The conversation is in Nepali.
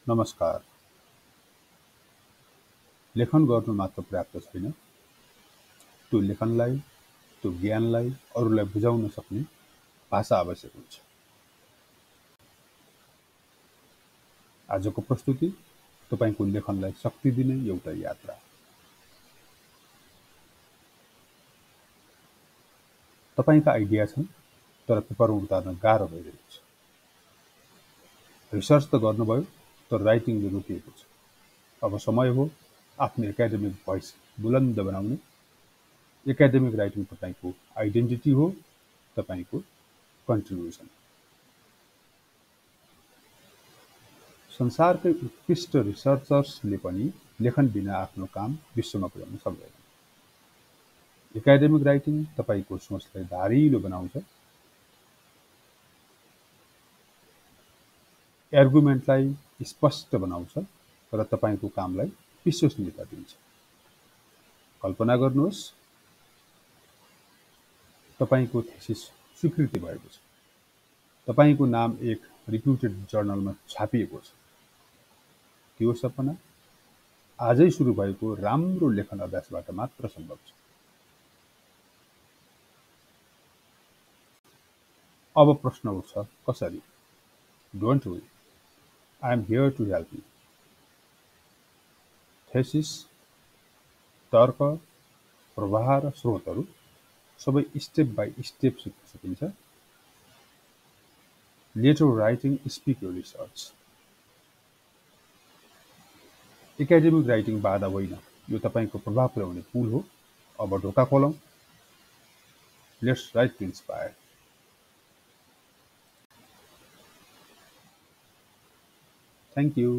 नमस्कार। लेखन गर्नु मात्र पर्याप्त छैन, त्यो लेखनलाई, त्यो ज्ञानलाई अरूलाई बुझाउन सक्ने भाषा आवश्यक हुन्छ। आजको प्रस्तुति तपाईको लेखनलाई शक्ति दिने एउटा यात्रा। तपाईका आइडिया छन्, तर पेपरमा उतार्न गाह्रो भइरहेको छ। रिसर्च त गर्नुभयो, तर राइटिङले रोकिएको छ। अब समय हो आफ्नो एकाडेमिक भोइस बुलन्द बनाउने। एकाडेमिक राइटिङ तपाईको आइडेन्टिटी हो, तपाईको कन्ट्रिब्युसन। संसारकै उत्कृष्ट रिसर्चर्सले पनि लेखन बिना आफ्नो काम विश्वमा पुर्याउन सक्दैन। एकाडेमिक राइटिङ तपाईको सोचलाई धारिलो बनाउँछ, आर्गुमेन्टलाई स्पष्ट बनाउँछ र तपाईको कामलाई विश्वसनीयता दिन्छ। कल्पना गर्नुहोस्, तपाईको थेसिस स्वीकृति भएको छ, तपाईको नाम एक रिप्युटेड जर्नलमा छापिएको छ। त्यो सपना आजै सुरु भएको राम्रो लेखन अभ्यासबाट मात्र सम्भव छ। अब प्रश्न उठ्छ, कसरी? Don't worry, I am here to help you. Thesis, तर्क, प्रवाह र स्रोतहरू सबै स्टेप बाई स्टेप सिक्न सकिन्छ। Letter writing speak your research. Academic writing बाधा होइन, यो तपाईको प्रभाव पुर्याउने पुल हो। अब ढोका खोलौं। Let's write to inspire. Thank you.